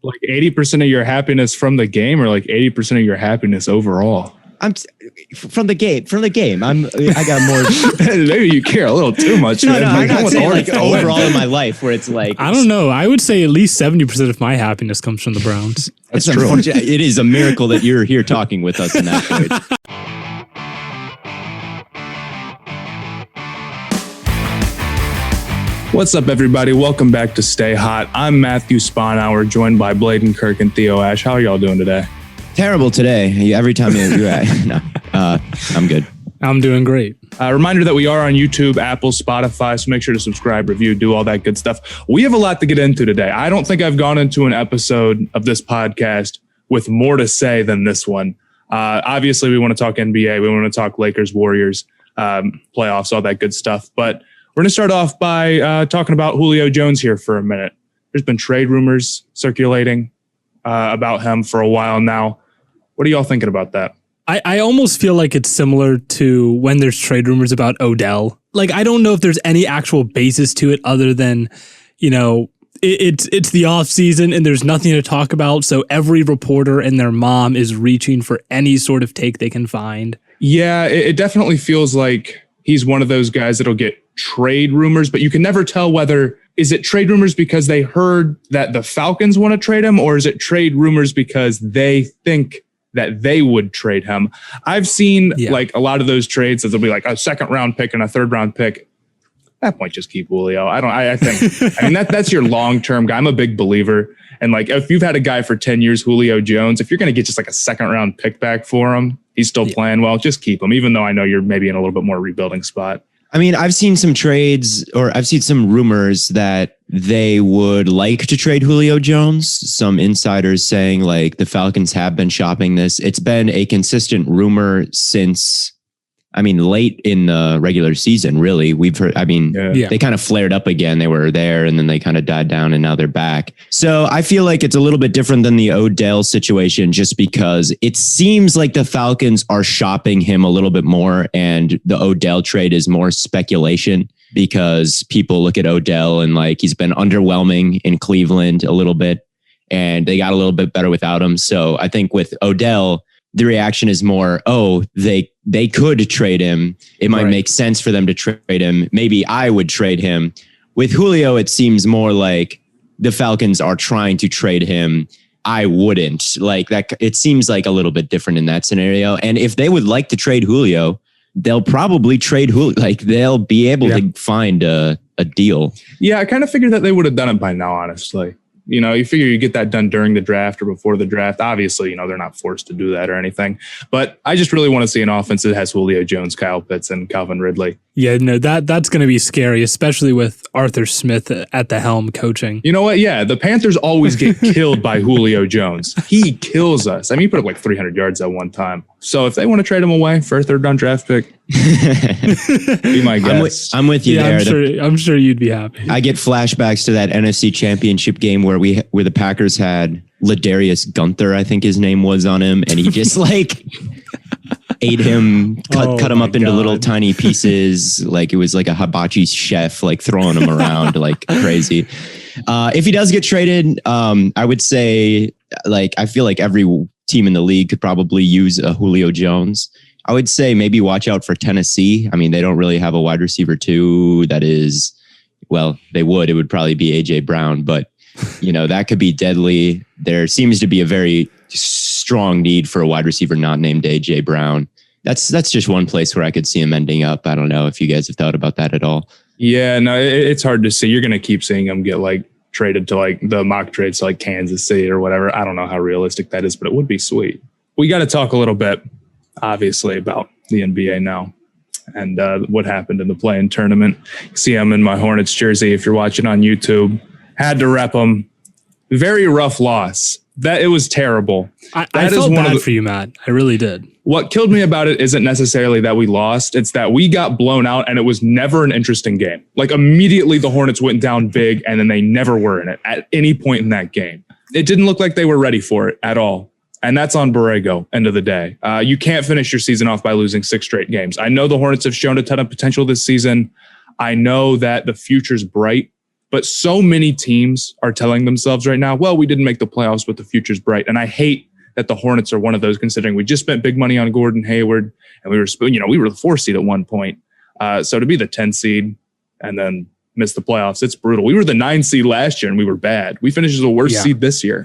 Like 80% of your happiness from the game, or like 80% of your happiness overall? I'm from the game. I got more. Maybe you care a little too much. No, man. I'm not saying like to overall in my life where it's like I don't know. I would say at least 70% of my happiness comes from the Browns. That's true. It is a miracle that you're here talking with us in that point. What's up, everybody? Welcome back to Stay Hot. I'm Matthew Sponhour, joined by Blaiden, Kirk, and Theo Ash. How are y'all doing today? Terrible today. Every time you're at, no, I'm good. I'm doing great. Reminder that we are on YouTube, Apple, Spotify, so make sure to subscribe, review, do all that good stuff. We have a lot to get into today. I don't think I've gone into an episode of this podcast with more to say than this one. Obviously, we want to talk NBA. We want to talk Lakers, Warriors, playoffs, all that good stuff. But we're going to start off by talking about Julio Jones here for a minute. There's been trade rumors circulating about him for a while now. What are y'all thinking about that? I almost feel like it's similar to when there's trade rumors about Odell. Like, I don't know if there's any actual basis to it other than, you know, it's the off season and there's nothing to talk about. So every reporter and their mom is reaching for any sort of take they can find. Yeah, it definitely feels like he's one of those guys that'll get trade rumors, but you can never tell whether is it trade rumors because they heard that the Falcons want to trade him, or is it trade rumors because they think that they would trade him. I've seen like a lot of those trades that they'll be like a second round pick and a third round pick. At that point, just keep Julio. I think, I mean, that's your long-term guy. I'm a big believer. And like, if you've had a guy for 10 years, Julio Jones, if you're going to get just like a second round pick back for him, he's still playing well, just keep him, even though I know you're maybe in a little bit more rebuilding spot. I mean, I've seen some trades, or I've seen some rumors that they would like to trade Julio Jones. Some insiders saying like the Falcons have been shopping this. It's been a consistent rumor since, I mean, late in the regular season, really. We've heard, I mean, they kind of flared up again. They were there and then they kind of died down and now they're back. So I feel like it's a little bit different than the Odell situation just because it seems like the Falcons are shopping him a little bit more and the Odell trade is more speculation because people look at Odell and like he's been underwhelming in Cleveland a little bit and they got a little bit better without him. So I think with Odell, the reaction is more, oh, they could trade him. It might make sense for them to trade him. Maybe I would trade him. With Julio, it seems more like the Falcons are trying to trade him. I wouldn't. Like that. It seems like a little bit different in that scenario. And if they would like to trade Julio, they'll probably trade Julio. Like they'll be able to find a deal. Yeah, I kind of figured that they would have done it by now, honestly. You know, you figure you get that done during the draft or before the draft. Obviously, you know, they're not forced to do that or anything. But I just really want to see an offense that has Julio Jones, Kyle Pitts, and Calvin Ridley. Yeah, no, that's going to be scary, especially with Arthur Smith at the helm coaching. You know what? Yeah, the Panthers always get killed by Julio Jones. He kills us. I mean, he put up like 300 yards at one time. So if they want to trade him away for a third round draft pick, be my guess. I'm with you there. I'm sure you'd be happy. I get flashbacks to that NFC Championship game where the Packers had Ladarius Gunther, I think his name was, on him, and he just like ate him, cut him up into little tiny pieces, like it was like a hibachi chef, like throwing him around like crazy. If he does get traded, I would say, like, I feel like every team in the league could probably use a Julio Jones. I would say maybe watch out for Tennessee. I mean, they don't really have a wide receiver too. That is, well, they would. It would probably be AJ Brown, but you know, that could be deadly. There seems to be a very strong need for a wide receiver not named AJ Brown. That's just one place where I could see him ending up. I don't know if you guys have thought about that at all. Yeah, no, it's hard to see. You're going to keep seeing him get like traded to like the mock trades to like Kansas City or whatever. I don't know how realistic that is, but it would be sweet. We got to talk a little bit, obviously, about the NBA now and what happened in the play-in tournament. See, I'm in my Hornets jersey. If you're watching on YouTube, had to rep them. Very rough loss. That it was terrible. I felt bad for you, Matt. I really did. What killed me about it isn't necessarily that we lost. It's that we got blown out and it was never an interesting game. Like immediately the Hornets went down big and then they never were in it at any point in that game. It didn't look like they were ready for it at all. And that's on Borrego, end of the day. You can't finish your season off by losing 6 straight games. I know the Hornets have shown a ton of potential this season. I know that the future's bright But so many teams are telling themselves right now, well, we didn't make the playoffs, but the future's bright. And I hate that the Hornets are one of those, considering we just spent big money on Gordon Hayward, and we were the 4 seed at one point. So to be the 10 seed and then miss the playoffs, it's brutal. We were the 9 seed last year and we were bad. We finished as the worst seed this year.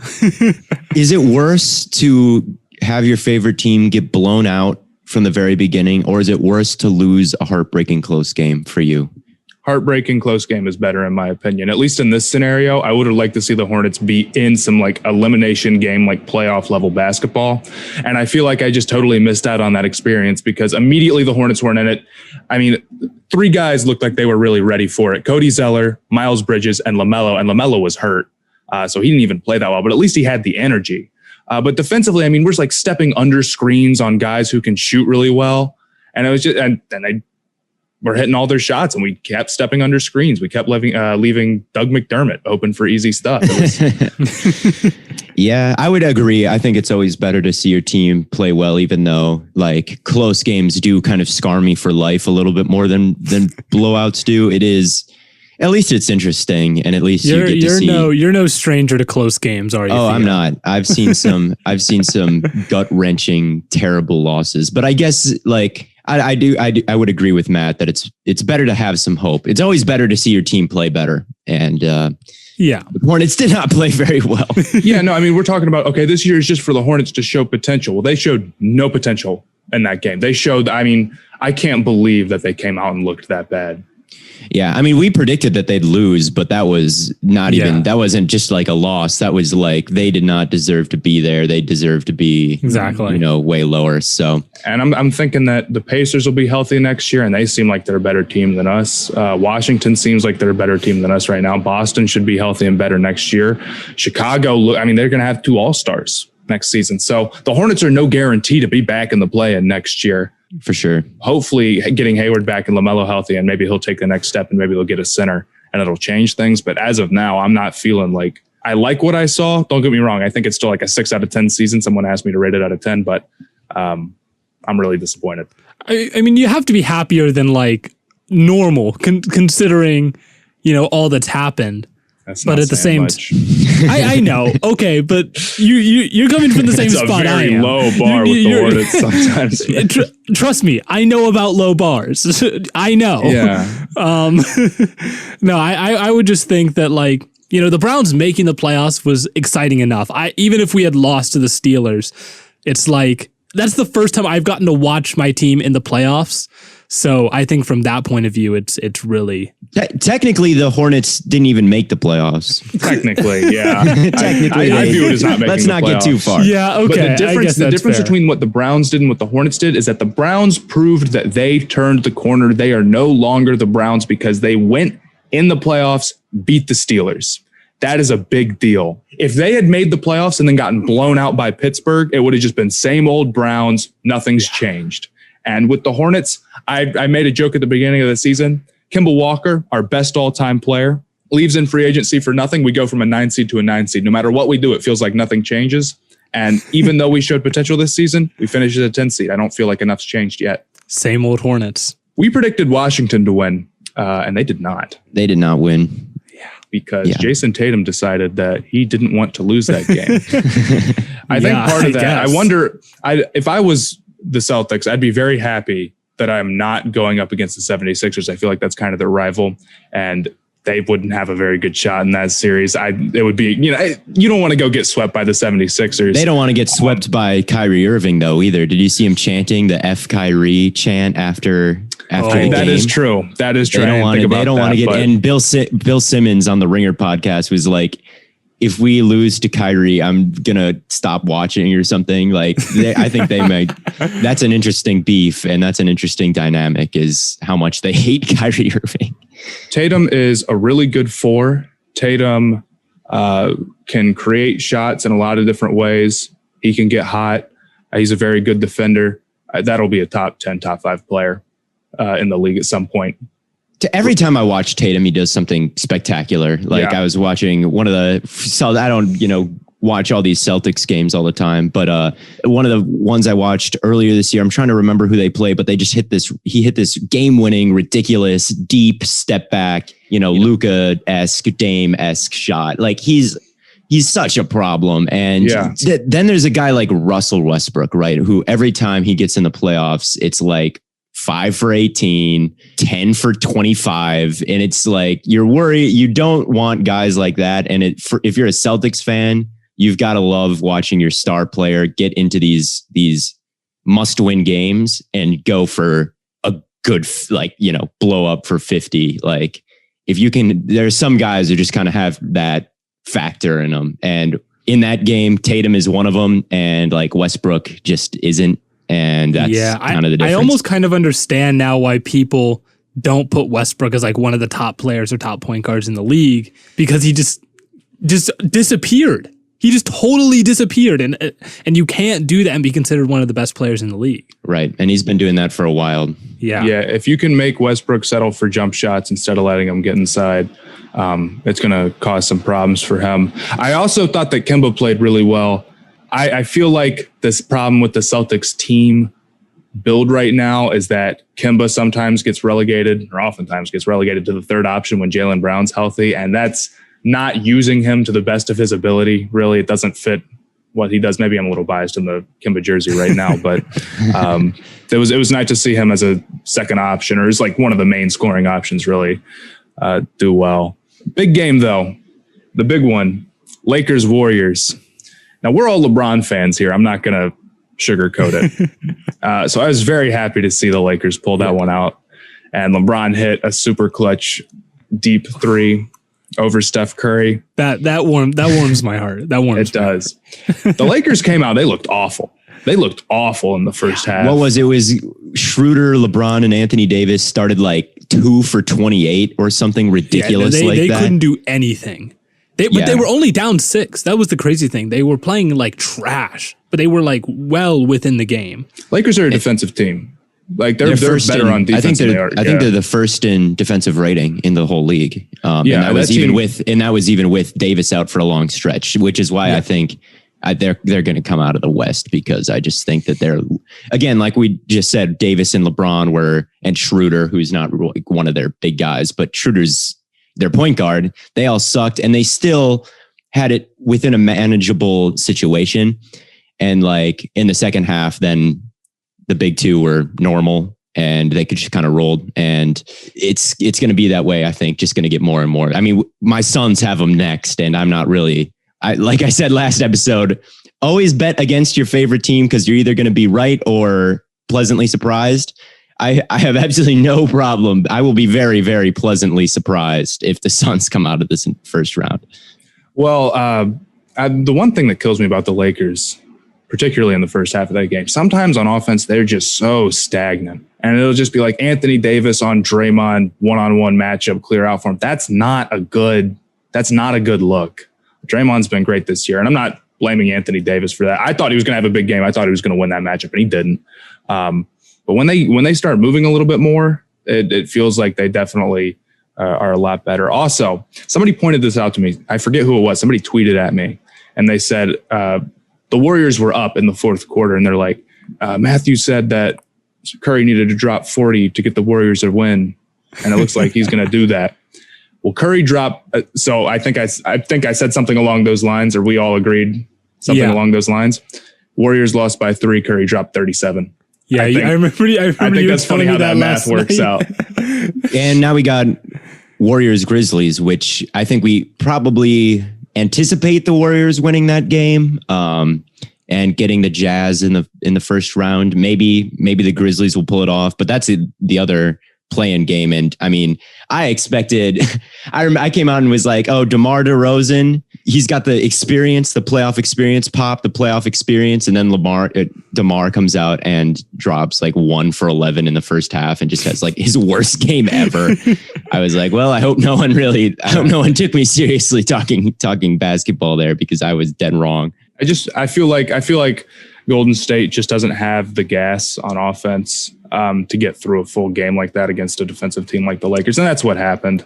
Is it worse to have your favorite team get blown out from the very beginning, or is it worse to lose a heartbreaking close game for you? Heartbreaking close game is better, in my opinion. At least in this scenario, I would have liked to see the Hornets be in some like elimination game, like playoff level basketball. And I feel like I just totally missed out on that experience because immediately the Hornets weren't in it. I mean, 3 guys looked like they were really ready for it. Cody Zeller, Miles Bridges, and LaMelo was hurt. So he didn't even play that well, but at least he had the energy. But defensively, I mean, we're just like stepping under screens on guys who can shoot really well. And it was just, and they were hitting all their shots, and we kept stepping under screens. We kept leaving Doug McDermott open for easy stuff. Yeah, I would agree. I think it's always better to see your team play well, even though like close games do kind of scar me for life a little bit more than blowouts do. It is, at least it's interesting, and at least you get to see. You're no stranger to close games, are you? Oh, Theo? I'm not. I've seen some gut wrenching, terrible losses. But I guess like I would agree with Matt that it's better to have some hope. It's always better to see your team play better. And the Hornets did not play very well. Yeah, no, I mean, we're talking about, okay, this year is just for the Hornets to show potential. Well, they showed no potential in that game. They showed, I mean, I can't believe that they came out and looked that bad. Yeah, I mean, we predicted that they'd lose, but that was not even, that wasn't just like a loss. That was like, they did not deserve to be there. They deserve to be, way lower. So, and I'm thinking that the Pacers will be healthy next year, and they seem like they're a better team than us. Washington seems like they're a better team than us right now. Boston should be healthy and better next year. Chicago, I mean, they're going to have 2 All-Stars next season. So the Hornets are no guarantee to be back in the play-in next year. For sure. Hopefully getting Hayward back and LaMelo healthy, and maybe he'll take the next step and maybe they'll get a center and it'll change things. But as of now, I'm not feeling like I like what I saw. Don't get me wrong. I think it's still like a 6 out of 10 season. Someone asked me to rate it out of 10, but I'm really disappointed. I mean, you have to be happier than like normal considering, all that's happened. But at the same I know. Okay, but you're coming from the same spot I am. It's a very low bar with the Hornets sometimes. Trust me, I know about low bars. I know. Yeah. No, I would just think that like, the Browns making the playoffs was exciting enough. Even if we had lost to the Steelers, it's like that's the first time I've gotten to watch my team in the playoffs. So I think from that point of view, it's really technically the Hornets didn't even make the playoffs. Technically, yeah. Technically, I view it as not making let's the not playoffs. get too far. Yeah, okay. But the difference between what the Browns did and what the Hornets did is that the Browns proved that they turned the corner. They are no longer the Browns because they went in the playoffs, beat the Steelers. That is a big deal. If they had made the playoffs and then gotten blown out by Pittsburgh, it would have just been same old Browns. Nothing's changed. And with the Hornets, I made a joke at the beginning of the season. Kimball Walker, our best all-time player, leaves in free agency for nothing. We go from a 9 seed to a 9 seed. No matter what we do, it feels like nothing changes. And even though we showed potential this season, we finished as a 10 seed. I don't feel like enough's changed yet. Same old Hornets. We predicted Washington to win, and they did not. They did not win. Because Jason Tatum decided that he didn't want to lose that game. I think part of that, I wonder, if I was the Celtics, I'd be very happy that I'm not going up against the 76ers. I feel like that's kind of their rival, and they wouldn't have a very good shot in that series. It would be, you don't want to go get swept by the 76ers. They don't want to get swept by Kyrie Irving though either. Did you see him chanting the F Kyrie chant after the game? That is true. That is true. They don't want to get, and Bill Simmons on the Ringer podcast was like, if we lose to Kyrie, I'm going to stop watching or something. Like, I think they might. That's an interesting beef, and that's an interesting dynamic, is how much they hate Kyrie Irving. Tatum is a really good 4. Tatum can create shots in a lot of different ways. He can get hot. He's a very good defender. That'll be a top 10, top 5 player in the league at some point. Every time I watch Tatum, he does something spectacular. Like I was watching one of the, so I don't, watch all these Celtics games all the time, but one of the ones I watched earlier this year, I'm trying to remember who they play, but they just he hit this game-winning, ridiculous, deep step back, Luka-esque, Dame-esque shot. Like he's such a problem. And then there's a guy like Russell Westbrook, right? Who every time he gets in the playoffs, it's like 5 for 18, 10 for 25. And it's like, you're worried. You don't want guys like that. And if you're a Celtics fan, you've got to love watching your star player get into these must-win games and go for a good, blow up for 50. Like if you can, there's some guys who just kind of have that factor in them. And in that game, Tatum is one of them, and like Westbrook just isn't. And that's kind of the difference. I almost kind of understand now why people don't put Westbrook as like one of the top players or top point guards in the league, because he just disappeared. He just totally disappeared. And you can't do that and be considered one of the best players in the league. Right. And he's been doing that for a while. Yeah. Yeah. If you can make Westbrook settle for jump shots instead of letting him get inside, it's going to cause some problems for him. I also thought that Kemba played really well. I feel like this problem with the Celtics team build right now is that Kemba sometimes gets relegated, or oftentimes gets relegated, to the third option when Jaylen Brown's healthy. And that's not using him to the best of his ability. Really, it doesn't fit what he does. Maybe I'm a little biased in the Kemba jersey right now, but it was nice to see him as a second option, or as like one of the main scoring options, really do well. Big game though, the big one, Lakers Warriors. Now we're all LeBron fans here. I'm not going to sugarcoat it. So I was very happy to see the Lakers pull that one out, and LeBron hit a super clutch deep three over Steph Curry. That warms my heart. That warms. It does. The Lakers came out. They looked awful. They looked awful in the first half. What was it? Was Schroeder, LeBron, and Anthony Davis started like 2 for 28 or something ridiculous they that? Couldn't do anything. But they were only down 6. That was the crazy thing. They were playing like trash, but they were like well within the game. Lakers are a defensive team. Like they're better on defense. I think they're the first in defensive rating in the whole league. And that was even with Davis out for a long stretch, which is why I think they're going to come out of the West, because I just think that they're, again, like we just said, Davis and LeBron and Schroeder, who's not like one of their big guys, but Schroeder's their point guard. They all sucked, and they still had it within a manageable situation. And like in the second half, then the big two were normal and they could just kind of roll. And it's going to be that way, I think, just going to get more and more. I mean, my Suns have them next, and I'm not really, like I said last episode, always bet against your favorite team, because you're either going to be right or pleasantly surprised. I have absolutely no problem. I will be very, very pleasantly surprised if the Suns come out of this in the first round. Well, the one thing that kills me about the Lakers, particularly in the first half of that game, sometimes on offense, they're just so stagnant. And it'll just be like Anthony Davis on Draymond, one-on-one matchup, clear out for him. That's not a good look. Draymond's been great this year, and I'm not blaming Anthony Davis for that. I thought he was going to have a big game. I thought he was going to win that matchup, and he didn't. But when they start moving a little bit more, it feels like they definitely are a lot better. Also, somebody pointed this out to me. I forget who it was. Somebody tweeted at me, and they said the Warriors were up in the fourth quarter, and they're like, Matthew said that Curry needed to drop 40 to get the Warriors a win, and it looks like he's going to do that. Well, Curry dropped. So I think I said something along those lines, or we all agreed something along those lines. Warriors lost by 3. Curry dropped 37. Yeah, I remember. I think that's funny how that math works out. And now we got Warriors Grizzlies, which I think we probably anticipate the Warriors winning that game, and getting the Jazz in the first round. Maybe the Grizzlies will pull it off, but that's the other play-in game. And I mean, I expected, I came out and was like, oh, DeMar DeRozan, he's got the experience, the playoff experience, the playoff experience. And then DeMar comes out and drops like 1 for 11 in the first half and just has like his worst game ever. I was like, well, I hope no one took me seriously talking basketball there, because I was dead wrong. I feel like Golden State just doesn't have the gas on offense to get through a full game like that against a defensive team like the Lakers. And that's what happened.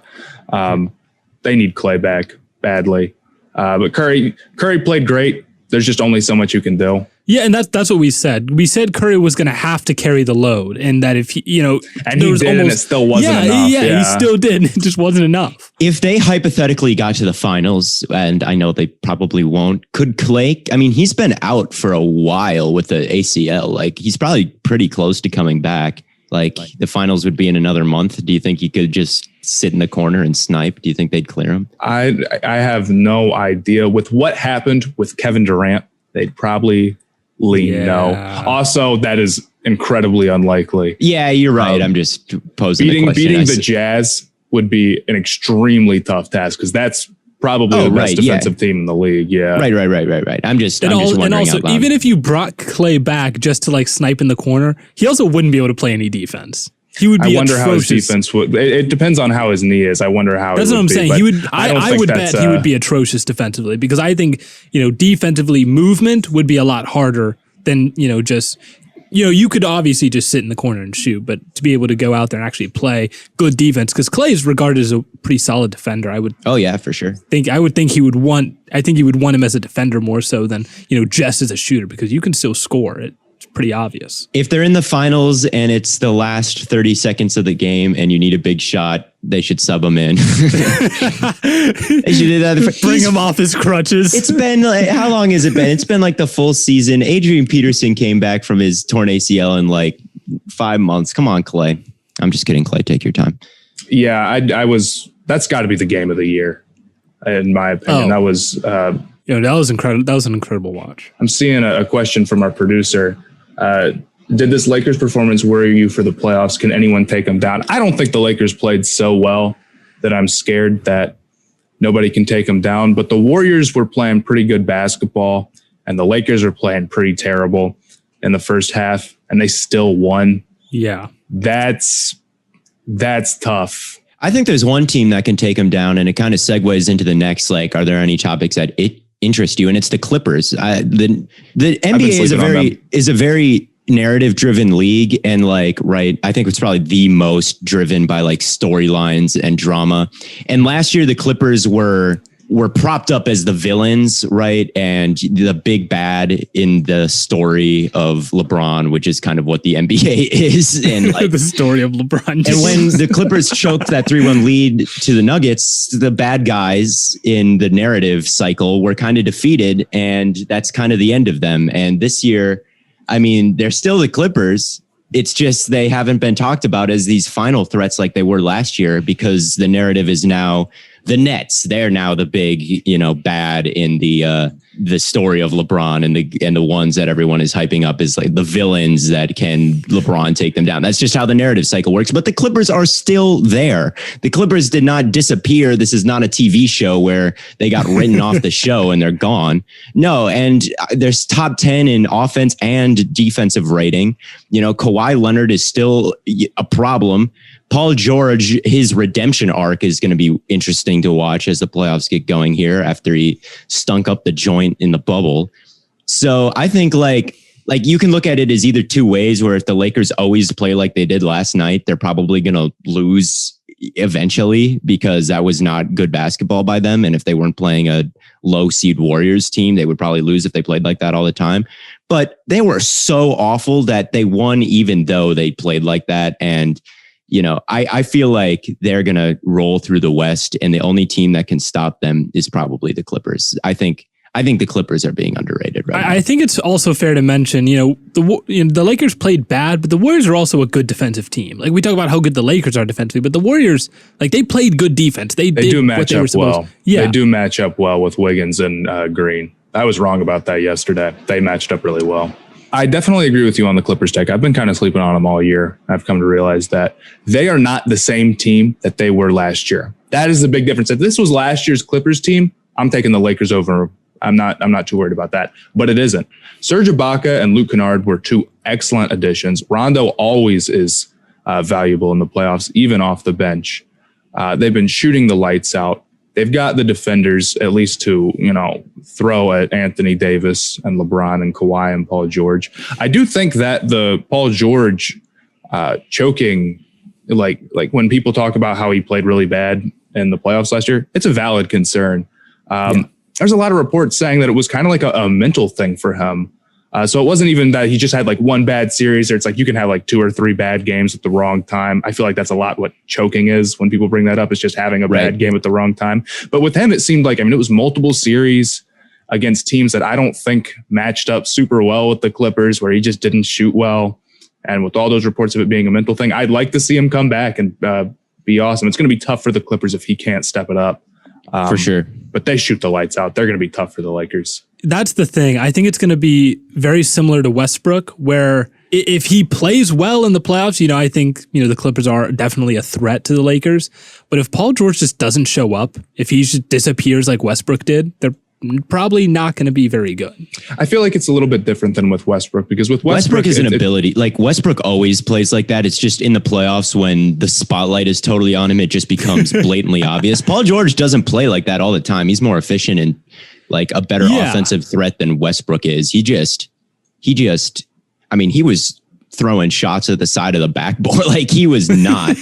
They need Clay back badly. But Curry played great. There's just only so much you can do. Yeah, and that's what we said. We said Curry was going to have to carry the load, and that if he, and he did, and it still wasn't enough. Yeah, he still did. It just wasn't enough. If they hypothetically got to the finals, and I know they probably won't, could Clay? I mean, he's been out for a while with the ACL. Like, he's probably pretty close to coming back. Like, the finals would be in another month. Do you think he could just sit in the corner and snipe? Do you think they'd clear him? I have no idea. With what happened with Kevin Durant, they'd probably lean no. Also, that is incredibly unlikely. Yeah, you're right. I'm just posing the question. Beating the Jazz would be an extremely tough task because that's probably the best defensive team in the league. Yeah. Right. I'm just wondering and also, out loud. even if you brought Clay back just to like snipe in the corner, he also wouldn't be able to play any defense. He would be. I wonder atrocious. how his defense would. It depends on how his knee is. I wonder how. That's what I'm saying. He would. I would bet he would be atrocious defensively because I think defensively movement would be a lot harder than just. You could obviously just sit in the corner and shoot, but to be able to go out there and actually play good defense, because Clay is regarded as a pretty solid defender. I would. Oh yeah, for sure. I would think he would want. I think you would want him as a defender more so than just as a shooter because you can still score. It's pretty obvious. If they're in the finals and it's the last 30 seconds of the game and you need a big shot, they should sub him in. They should do that. Bring him off his crutches. It's been how long has it been? It's been like the full season. Adrian Peterson came back from his torn ACL in like 5 months. Come on, Clay. I'm just kidding, Clay. Take your time. Yeah, I was. That's got to be the game of the year, in my opinion. That was. That was incredible. That was an incredible watch. I'm seeing a question from our producer. Did this Lakers performance worry you for the playoffs? Can anyone take them down? I don't think the Lakers played so well that I'm scared that nobody can take them down. But the Warriors were playing pretty good basketball, and the Lakers were playing pretty terrible in the first half, and they still won. Yeah, that's tough. I think there's one team that can take them down, and it kind of segues into the next. Like, are there any topics that interest you? And it's the Clippers. The NBA is a very narrative driven league, and I think it's probably the most driven by like storylines and drama. And last year the Clippers were propped up as the villains, right? And the big bad in the story of LeBron, which is kind of what the NBA is. And the story of LeBron. And when the Clippers choked that 3-1 lead to the Nuggets, the bad guys in the narrative cycle were kind of defeated, and that's kind of the end of them. And this year, I mean, they're still the Clippers. It's just they haven't been talked about as these final threats like they were last year because the narrative is now the Nets. They're now the big, bad in the story of LeBron, and the ones that everyone is hyping up is like the villains that can LeBron take them down. That's just how the narrative cycle works. But the Clippers are still there. The Clippers did not disappear. This is not a TV show where they got written off the show and they're gone. No, and there's top 10 in offense and defensive rating. Kawhi Leonard is still a problem. Paul George, his redemption arc is going to be interesting to watch as the playoffs get going here after he stunk up the joint in the bubble. So I think like you can look at it as either two ways, where if the Lakers always play like they did last night, they're probably going to lose eventually because that was not good basketball by them. And if they weren't playing a low seed Warriors team, they would probably lose if they played like that all the time. But they were so awful that they won even though they played like that. And I feel like they're going to roll through the West, and the only team that can stop them is probably the Clippers. I think the Clippers are being underrated right now. I think it's also fair to mention, the Lakers played bad, but the Warriors are also a good defensive team. Like, we talk about how good the Lakers are defensively, but the Warriors, they played good defense. They did do match up well. Yeah. They do match up well with Wiggins and Green. I was wrong about that yesterday. They matched up really well. I definitely agree with you on the Clippers take. I've been kind of sleeping on them all year. I've come to realize that they are not the same team that they were last year. That is the big difference. If this was last year's Clippers team, I'm taking the Lakers over. I'm not too worried about that, but it isn't. Serge Ibaka and Luke Kennard were two excellent additions. Rondo always is valuable in the playoffs, even off the bench. They've been shooting the lights out. They've got the defenders at least to, throw at Anthony Davis and LeBron and Kawhi and Paul George. I do think that the Paul George choking, like when people talk about how he played really bad in the playoffs last year, it's a valid concern. there's a lot of reports saying that it was kind of like a mental thing for him. So it wasn't even that he just had like one bad series, or it's like you can have like 2 or 3 bad games at the wrong time. I feel like that's a lot what choking is when people bring that up. It's just having a bad game at the wrong time. But with him, it seemed like, I mean, it was multiple series against teams that I don't think matched up super well with the Clippers, where he just didn't shoot well. And with all those reports of it being a mental thing, I'd like to see him come back and be awesome. It's going to be tough for the Clippers if he can't step it up. For sure. But they shoot the lights out. They're going to be tough for the Lakers. That's the thing. I think it's going to be very similar to Westbrook, where if he plays well in the playoffs, you know, I think, you know, the Clippers are definitely a threat to the Lakers. But if Paul George just doesn't show up, if he just disappears like Westbrook did, they're probably not going to be very good. I feel like it's a little bit different than with Westbrook, because with Westbrook is an ability. Like Westbrook always plays like that. It's just in the playoffs when the spotlight is totally on him, it just becomes blatantly obvious. Paul George doesn't play like that all the time. He's more efficient and like a better offensive threat than Westbrook is. He just, I mean, he was throwing shots at the side of the backboard. Like he was not.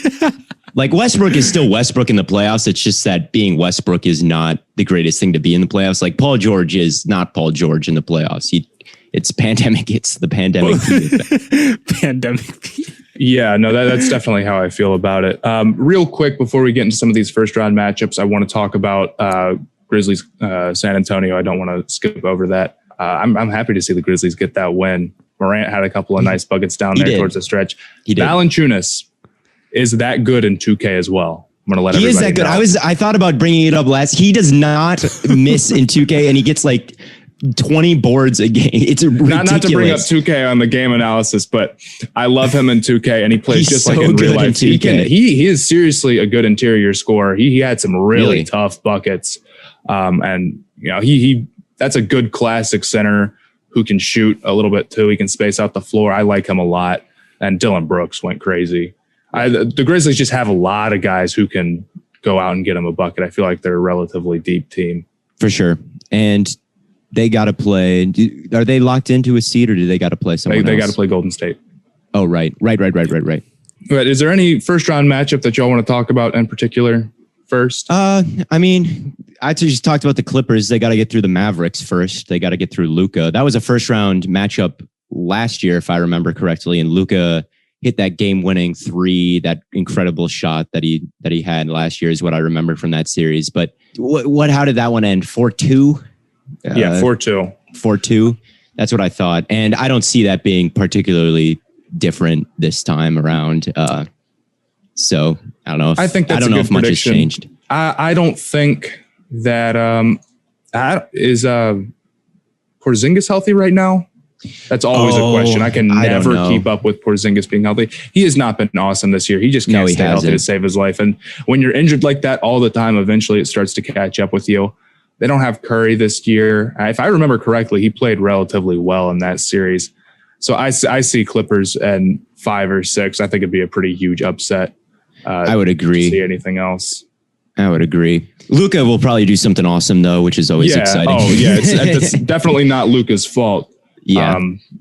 Like Westbrook is still Westbrook in the playoffs. It's just that being Westbrook is not the greatest thing to be in the playoffs. Like Paul George is not Paul George in the playoffs. It's pandemic. It's the pandemic. Pandemic. Yeah, no, that's definitely how I feel about it. Real quick, before we get into some of these first round matchups, I want to talk about Grizzlies, San Antonio. I don't want to skip over that. I'm happy to see the Grizzlies get that win. Morant had a couple of nice buckets down there towards the stretch. Valanciunas is that good in 2K as well. I'm going to let everybody know. He is that good. I thought about bringing it up last. He does not miss in 2K, and he gets like 20 boards a game. It's ridiculous. Not to bring up 2K on the game analysis, but I love him in 2K, and he plays just like in real life. He is seriously a good interior scorer. He had some really tough buckets, and you know he that's a good classic center who can shoot a little bit too. He can space out the floor. I like him a lot. And Dylan Brooks went crazy. The Grizzlies just have a lot of guys who can go out and get him a bucket. I feel like they're a relatively deep team. For sure. And they got to play. Are they locked into a seed, or do they got to play someone else? They got to play Golden State. Oh, right. But is there any first round matchup that y'all want to talk about in particular first? I mean, I just talked about the Clippers. They got to get through the Mavericks first. They got to get through Luka. That was a first round matchup last year, if I remember correctly. And Luka hit that game-winning 3, that incredible shot that he had last year is what I remember from that series. But how did that one end? 4-2? Yeah, 4-2. 4-2. That's what I thought. And I don't see that being particularly different this time around. So I don't know if I don't know if much has changed. I don't think that is Porzingis healthy right now? That's always a question. I can never keep up with Porzingis being healthy. He has not been awesome this year. He just can't stay healthy to save his life. And when you're injured like that all the time, eventually it starts to catch up with you. They don't have Curry this year. If I remember correctly, he played relatively well in that series. So I see Clippers and 5 or 6. I think it'd be a pretty huge upset. I would agree. See anything else? I would agree. Luka will probably do something awesome though, which is always exciting. Oh yeah, it's definitely not Luka's fault. Yeah.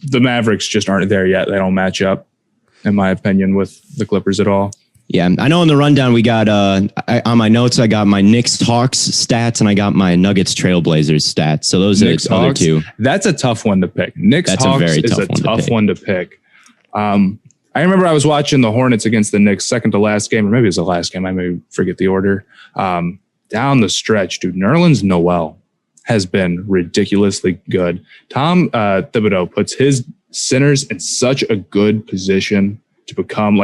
The Mavericks just aren't there yet. They don't match up, in my opinion, with the Clippers at all. Yeah, I know in the rundown we got, on my notes, I got my Knicks Hawks stats and I got my Nuggets Trailblazers stats. So those Knicks, are the other two. That's a tough one to pick. Knicks Hawks is a tough one to pick. I remember I was watching the Hornets against the Knicks, second to last game, or maybe it was the last game. I may forget the order. Down the stretch, dude, Nerlens Noel has been ridiculously good. Tom Thibodeau puts his centers in such a good position to become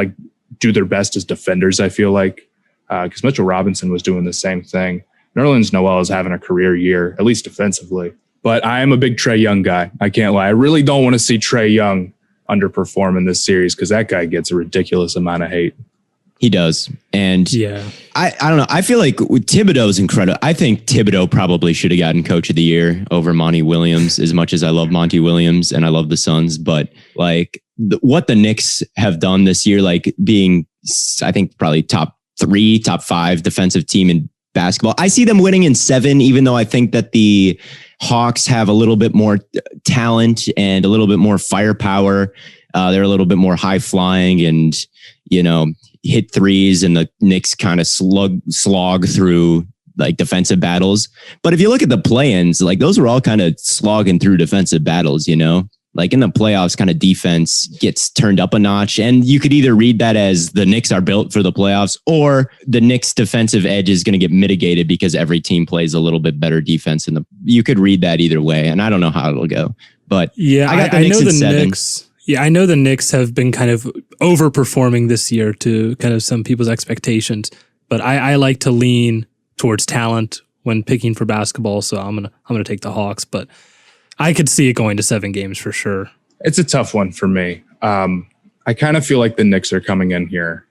do their best as defenders, I feel like, because Mitchell Robinson was doing the same thing. Nerlens Noel is having a career year, at least defensively. But I am a big Trae Young guy. I can't lie. I really don't want to see Trae Young underperform in this series because that guy gets a ridiculous amount of hate. He does. And I don't know. I feel like Thibodeau is incredible. I think Thibodeau probably should have gotten Coach of the Year over Monty Williams, as much as I love Monty Williams and I love the Suns. But what the Knicks have done this year, being, I think, probably top 3, top 5 defensive team in basketball. I see them winning in 7, even though I think that the Hawks have a little bit more talent and a little bit more firepower. They're a little bit more high flying and, hit threes, and the Knicks kind of slog through like defensive battles. But if you look at the play-ins, like those were all kind of slogging through defensive battles, you know? Like in the playoffs, kind of defense gets turned up a notch. And you could either read that as the Knicks are built for the playoffs, or the Knicks defensive edge is going to get mitigated because every team plays a little bit better defense. You could read that either way. And I don't know how it'll go. But yeah, I got the Knicks at 7. Yeah, I know the Knicks have been kind of overperforming this year to kind of some people's expectations. But I like to lean towards talent when picking for basketball. So I'm gonna take the Hawks. But I could see it going to 7 games for sure. It's a tough one for me. I kind of feel like the Knicks are coming in here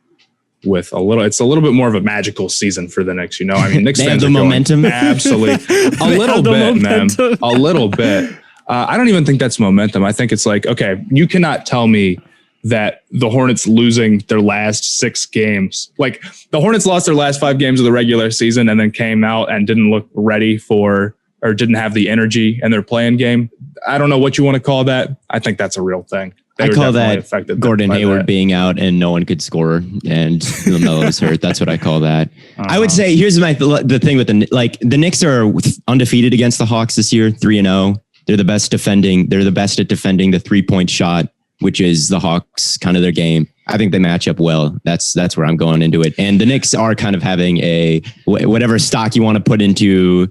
with it's a little bit more of a magical season for the Knicks. You know, I mean, Knicks fans have the momentum. Absolutely. A little bit, man. A little bit. I don't even think that's momentum. I think it's like, okay, you cannot tell me that the Hornets losing their last 6 games, like the Hornets lost their last 5 games of the regular season and then came out and didn't look ready for, or didn't have the energy in their playing game. I don't know what you want to call that. I think that's a real thing. I call that Gordon Hayward being out and no one could score and LaMelo was hurt. That's what I call that. I would say here's the thing with the Knicks are undefeated against the Hawks this year, 3-0. They're the best defending. They're the best at defending the 3-point shot, which is the Hawks kind of their game. I think they match up well. That's where I'm going into it. And the Knicks are kind of having a whatever stock you want to put into.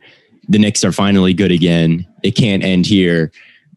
The Knicks are finally good again. It can't end here.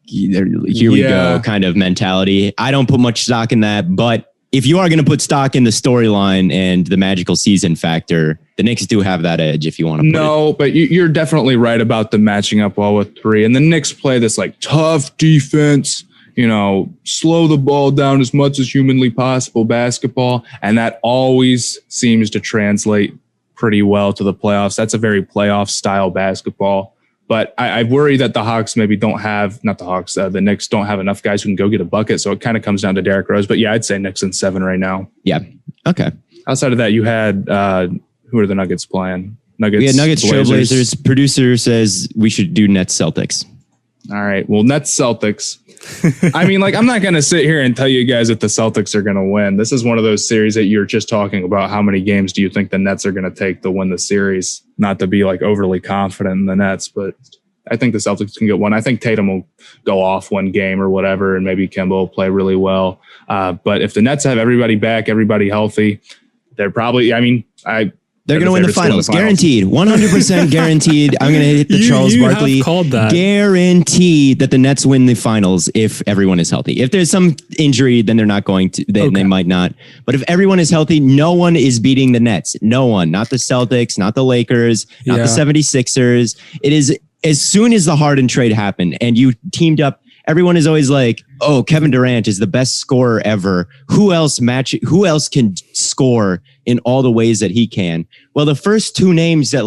Here we go kind of mentality. I don't put much stock in that, but if you are going to put stock in the storyline and the magical season factor, the Knicks do have that edge if you want to put it. But you're definitely right about the matching up well with 3. And the Knicks play this like tough defense, you know, slow the ball down as much as humanly possible basketball. And that always seems to translate pretty well to the playoffs. That's a very playoff style basketball. But I worry that the Hawks maybe don't have, not the Hawks, the Knicks don't have enough guys who can go get a bucket. So it kind of comes down to Derrick Rose. But yeah, I'd say Knicks in 7 right now. Yeah. Okay. Outside of that, you had, who are the Nuggets playing? We had Nuggets Trailblazers. Producer says we should do Nets Celtics. All right. Well, Nets Celtics. I mean, like, I'm not going to sit here and tell you guys that the Celtics are going to win. This is one of those series that you're just talking about. How many games do you think the Nets are going to take to win the series? Not to be like overly confident in the Nets, but I think the Celtics can get one. I think Tatum will go off one game or whatever, and maybe Kemba will play really well. But if the Nets have everybody back, everybody healthy, they're probably, they're going to win the finals. Guaranteed. 100% guaranteed. I'm going to hit the Charles Barkley. Have called that. Guaranteed that the Nets win the finals if everyone is healthy. If there's some injury, then they're not going to. They might not. But if everyone is healthy, no one is beating the Nets. No one. Not the Celtics, not the Lakers, not the 76ers. It is as soon as the Harden trade happened and you teamed up. Everyone is always like, oh, Kevin Durant is the best scorer ever. Who else can score in all the ways that he can? Well, the first 2 names that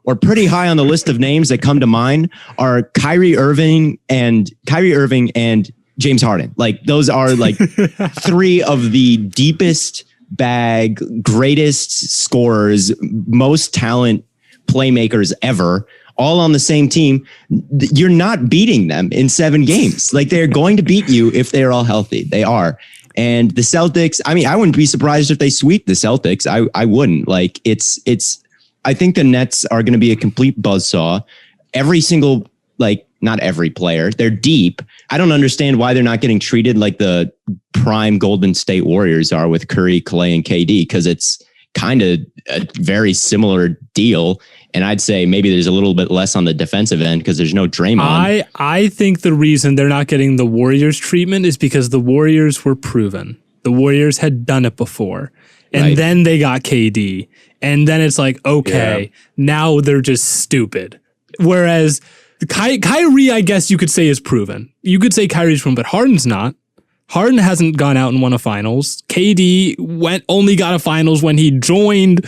are pretty high on the list of names that come to mind are Kyrie Irving and James Harden. Like those are like 3 of the deepest bag, greatest scorers, most talent playmakers ever. All on the same team. You're not beating them in 7 games. Like they're going to beat you if they're all healthy. They are. And the Celtics, I wouldn't be surprised if they sweep the Celtics. I wouldn't. Like I think the Nets are going to be a complete buzzsaw. Every single, not every player, they're deep. I don't understand why they're not getting treated like the prime Golden State Warriors are with Curry, Clay, and KD, because it's kind of a very similar deal. And I'd say maybe there's a little bit less on the defensive end because there's no Draymond. I think the reason they're not getting the Warriors treatment is because the Warriors were proven. The Warriors had done it before. And then they got KD. And then it's like, okay, now they're just stupid. Whereas Kyrie, I guess you could say, is proven. You could say Kyrie's proven, but Harden's not. Harden hasn't gone out and won a finals. KD only got a finals when he joined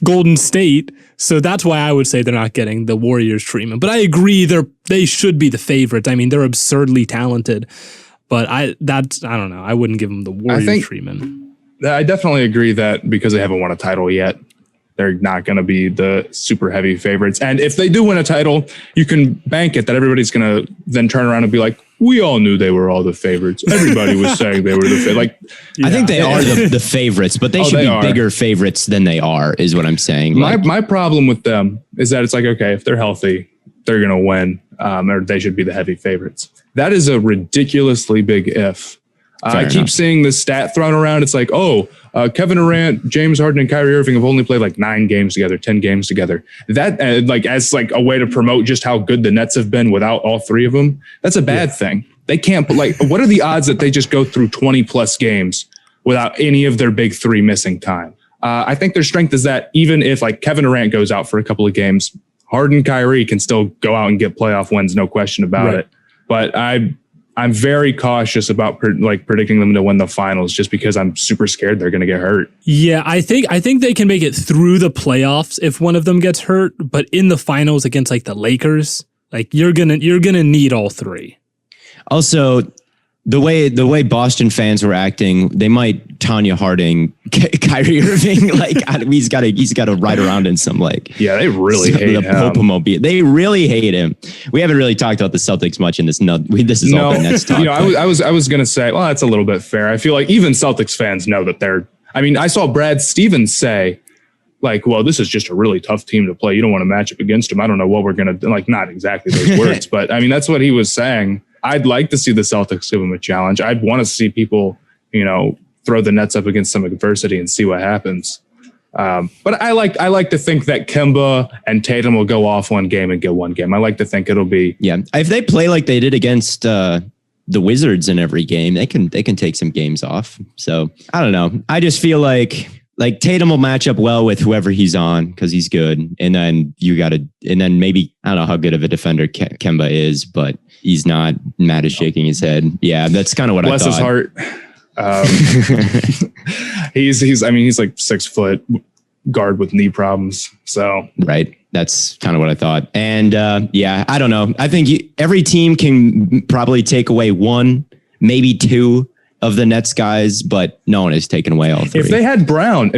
Golden State. So that's why I would say they're not getting the Warriors treatment. But I agree they should be the favorites. I mean, they're absurdly talented. But I don't know. I wouldn't give them the Warriors treatment. I definitely agree that because they haven't won a title yet, they're not going to be the super heavy favorites. And if they do win a title, you can bank it that everybody's going to then turn around and be like, we all knew they were all the favorites. Everybody was saying they were the favorites. Like, I think they are the favorites, but they should be bigger favorites than they are, is what I'm saying. My problem with them is that it's like, okay, if they're healthy, they're going to win, or they should be the heavy favorites. That is a ridiculously big if. I keep seeing this stat thrown around. It's like, Kevin Durant, James Harden, and Kyrie Irving have only played like 9 games together, 10 games together. That as like a way to promote just how good the Nets have been without all 3 of them. That's a bad thing. They can't what are the odds that they just go through 20 plus games without any of their big 3 missing time? I think their strength is that even if like Kevin Durant goes out for a couple of games, Harden, Kyrie can still go out and get playoff wins. No question about it. But I'm very cautious about predicting them to win the finals just because I'm super scared they're going to get hurt. Yeah, I think they can make it through the playoffs if one of them gets hurt, but in the finals against like the Lakers, like you're gonna need all 3. Also, the way Boston fans were acting, they might Tanya Harding Kyrie Irving. Like he's got to ride around in some they really hate him. They really hate him. We haven't really talked about the Celtics much in this. This is all the Nets talk. I was gonna say, well, that's a little bit fair. I feel like even Celtics fans know that they're. I mean, I saw Brad Stevens say, like, well, this is just a really tough team to play. You don't want to match up against them. I don't know what we're gonna do. Like, not exactly those words, but I mean, that's what he was saying. I'd like to see the Celtics give them a challenge. I'd want to see people, throw the Nets up against some adversity and see what happens. But I like to think that Kemba and Tatum will go off one game and get one game. I like to think it'll be if they play like they did against the Wizards in every game, they can take some games off. So I don't know. I just feel like Tatum will match up well with whoever he's on because he's good, and then maybe I don't know how good of a defender Kemba is, but he's not. Matt is shaking his head. Yeah, that's kind of what I thought. Bless his heart. He's like 6 foot guard with knee problems. So right. That's kind of what I thought. And I don't know. I think every team can probably take away 1, maybe 2 of the Nets guys, but no one has taken away all 3. If they had Brown,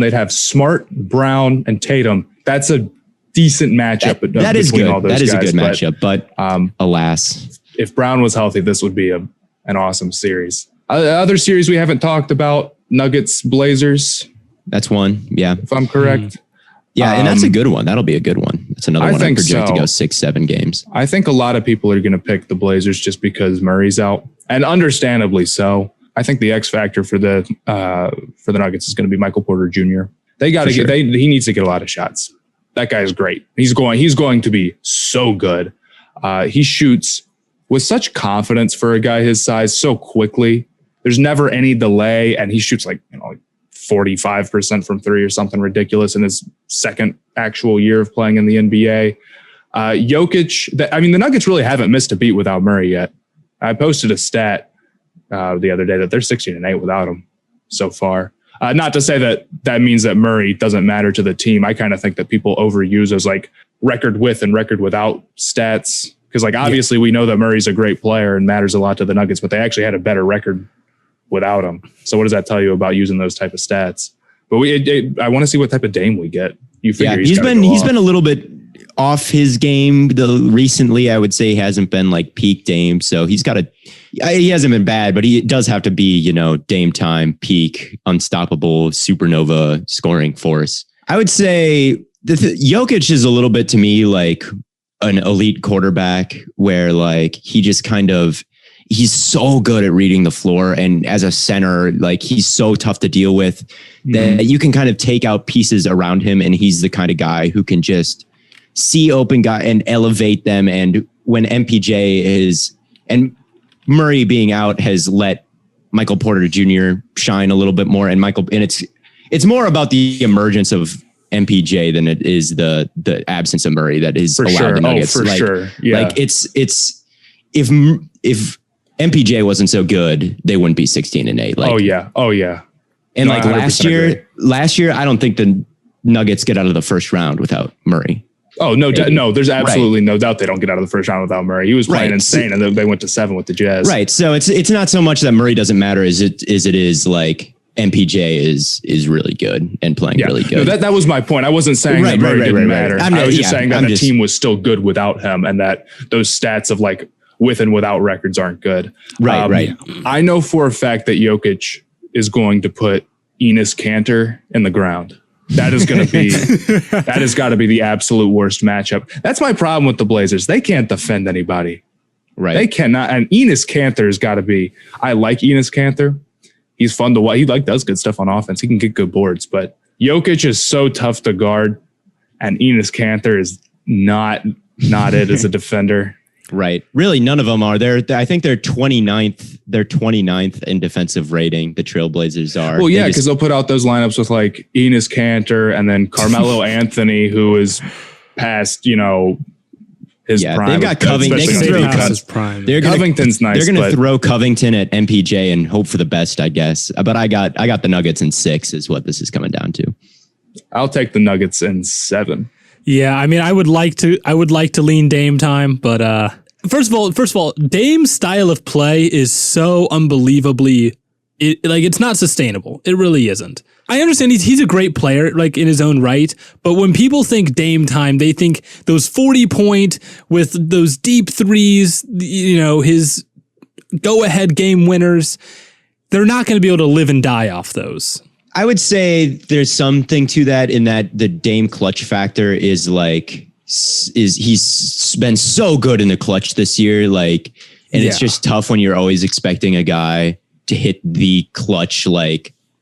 they'd have Smart, Brown, and Tatum. That's a decent matchup. That is good. All those that is guys. A good matchup, but alas. If Brown was healthy, this would be an awesome series. Other series we haven't talked about, Nuggets, Blazers. That's one, yeah. If I'm correct. Yeah, and that's a good one. That'll be a good one. That's another one I project to go 6-7 games. I think a lot of people are going to pick the Blazers just because Murray's out, and understandably so. I think the X factor for the Nuggets is going to be Michael Porter Jr. He needs to get a lot of shots. That guy is great. He's going to be so good. He shoots with such confidence for a guy his size so quickly. There's never any delay, and he shoots like 45% from 3 or something ridiculous in his second actual year of playing in the NBA. Jokic, the Nuggets really haven't missed a beat without Murray yet. I posted a stat the other day that they're 16-8 without him so far. Not to say that means that Murray doesn't matter to the team. I kind of think that people overuse those like record with and record without stats. Because obviously we know that Murray's a great player and matters a lot to the Nuggets, but they actually had a better record without him. So what does that tell you about using those type of stats? But I want to see what type of Dame we get. You figure he's been a little bit off his game recently. I would say he hasn't been like peak Dame. So he hasn't been bad, but he does have to be, Dame time, peak, unstoppable, supernova scoring force. I would say Jokic is a little bit to me like an elite quarterback where like he just he's so good at reading the floor. And as a center, like he's so tough to deal with that you can kind of take out pieces around him. And he's the kind of guy who can just see open guy and elevate them. And when MPJ and Murray being out has let Michael Porter Jr. shine a little bit more. And it's more about the emergence of MPJ than it is the absence of Murray that is allowed the Nuggets. Sure. Yeah. Like it's if MPJ wasn't so good, they wouldn't be 16-8. Like, oh yeah. And like last year, I don't think the Nuggets get out of the first round without Murray. Oh no, there's absolutely no doubt they don't get out of the first round without Murray. He was playing insane, and they went to 7 with the Jazz. Right. So it's not so much that Murray doesn't matter as it is like MPJ is really good and playing really good. No, that was my point. I wasn't saying that Murray didn't matter. I was just saying that the team was still good without him, and that those stats of like with and without records aren't good. Right. I know for a fact that Jokic is going to put Enes Kanter in the ground. That is going to be, that has got to be the absolute worst matchup. That's my problem with the Blazers. They can't defend anybody. Right. They cannot. And Enes Kanter has got to be, I like Enes Kanter. He's fun to watch. He does good stuff on offense. He can get good boards, but Jokic is so tough to guard, and Enes Kanter is not it as a defender. Right. Really, none of them are. I think they're 29th. They're 29th in defensive rating. The Trailblazers are. Well, yeah, because they'll put out those lineups with like Enes Kanter and then Carmelo Anthony, who is past, his prime. They've got Covington. Covington's nice. They're going to throw Covington at MPJ and hope for the best, I guess. But I got the Nuggets in 6 is what this is coming down to. I'll take the Nuggets in 7. Yeah, I mean, I would like to lean Dame time, but first of all, Dame's style of play is so unbelievably it's not sustainable. It really isn't. I understand he's a great player, like in his own right, but when people think Dame time, they think those 40-point with those deep threes, his go-ahead game winners. They're not going to be able to live and die off those. I would say there's something to that in that the Dame clutch factor is he's been so good in the clutch this year, it's just tough when you're always expecting a guy to hit the clutch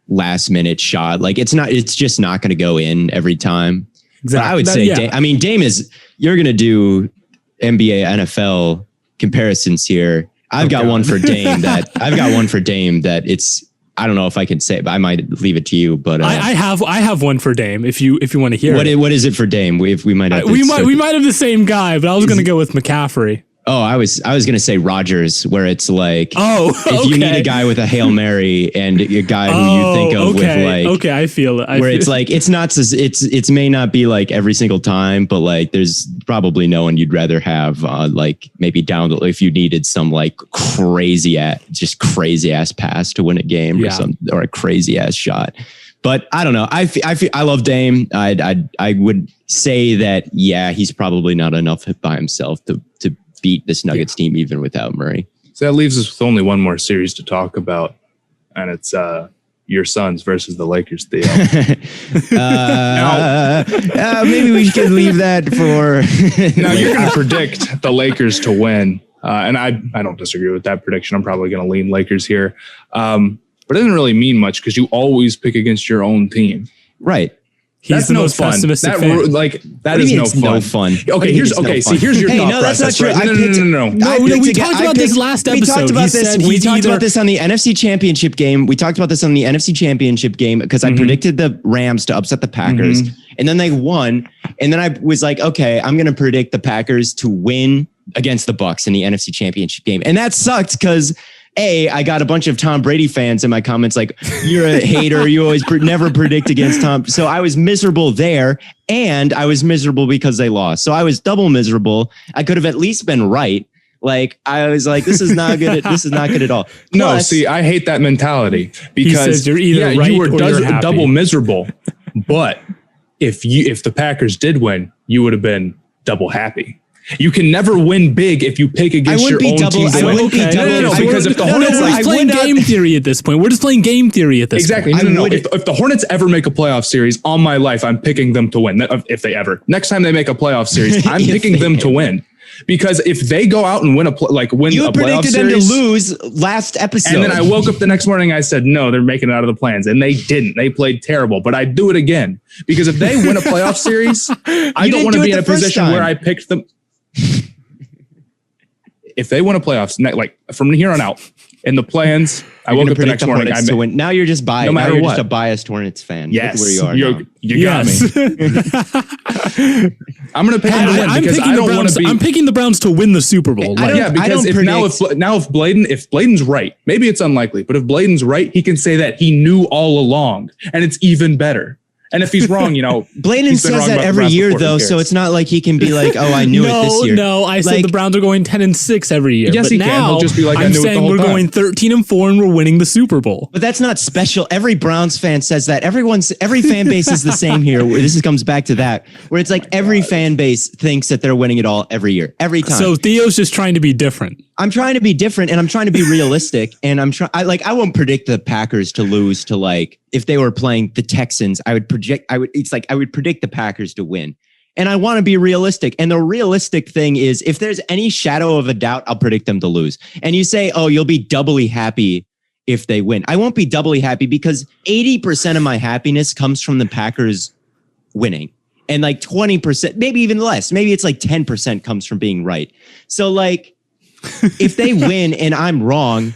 last minute shot. It's just not going to go in every time. Exactly. But I would say Dame is, you're going to do NBA NFL comparisons here. I've got one for Dame that it's, I don't know if I can say it, but I might leave it to you. But I have one for Dame if you want to hear it. What is it for Dame? We might have we might have the same guy, but I was going to go with McCaffrey. Oh, I was going to say Rodgers, where it's if you need a guy with a Hail Mary and a guy who you think of with I feel it. It's may not be every single time, but there's probably no one you'd rather have maybe down if you needed some crazy ass pass to win a game or a crazy ass shot. But I don't know. I love Dame. I would say that he's probably not enough by himself to beat this Nuggets team even without Murray. So that leaves us with only one more series to talk about, and it's your Suns versus the Lakers, Theo. Maybe we should leave that for... I predict the Lakers to win, and I don't disagree with that prediction. I'm probably going to lean Lakers here, but it doesn't really mean much because you always pick against your own team. Right. He's the most pessimistic fan. That is no fun. Okay, here's your thought no, that's process. Not true. No. We talked about this last episode. We talked about this on the NFC Championship game. Because I predicted the Rams to upset the Packers, and then they won. And then I was like, okay, I'm going to predict the Packers to win against the Bucs in the NFC Championship game, and that sucked because. I got a bunch of Tom Brady fans in my comments you're a hater. You always never predict against Tom. So I was miserable there, and I was miserable because they lost. So I was double miserable. I could have at least been right. I was this is not good. This is not good at all. Plus, no, see, I hate that mentality because you're either right you were or you're happy. double miserable. But if the Packers did win, you would have been double happy. You can never win big if you pick against your own team. Because if the Hornets we're just playing game theory at this point. We're just playing game theory at this point. Exactly. No. If the Hornets ever make a plaplayoff series, on my life, I'm picking them to win. If they ever. Next time they make a playoff series, I'm picking them to win. Because if they go out and win a playoff series, you predicted them to lose last episode, and then I woke up the next morning. I said, no, they're making it out of the plans, and they didn't. They played terrible, but I'd do it again because if they win a playoff series, I don't want to be in a position where I picked them. If they win a playoffs, from here on out, in the plans, I woke up the next morning. To win. Now you're just biased. No matter now you're what. Just a biased Hornets fan. Yes, look where you are. You got me. I'm going to pick them to win because I don't want to be. I'm picking the Browns to win the Super Bowl. Because if Blaiden's right, maybe it's unlikely, but if Blaiden's right, he can say that he knew all along, and it's even better. And if he's wrong, Blaiden says that every year, though, so it's not like he can be like, "Oh, I knew it this year." No, I said the Browns are going 10-6 every year. Yes, but now can. He'll just be like, I'm saying we're going 13-4 and we're winning the Super Bowl. But that's not special. Every Browns fan says that. Every fan base is the same here. This comes back to that, where it's every fan base thinks that they're winning it all every year, every time. So Theo's just trying to be different. I'm trying to be different and I'm trying to be realistic. And I won't predict the Packers to lose to like, if they were playing the Texans, I would predict the Packers to win. And I want to be realistic. And the realistic thing is, if there's any shadow of a doubt, I'll predict them to lose. And you say, oh, you'll be doubly happy if they win. I won't be doubly happy because 80% of my happiness comes from the Packers winning. And like 20%, maybe even less, maybe it's like 10% comes from being right. So like, if they win and I'm wrong,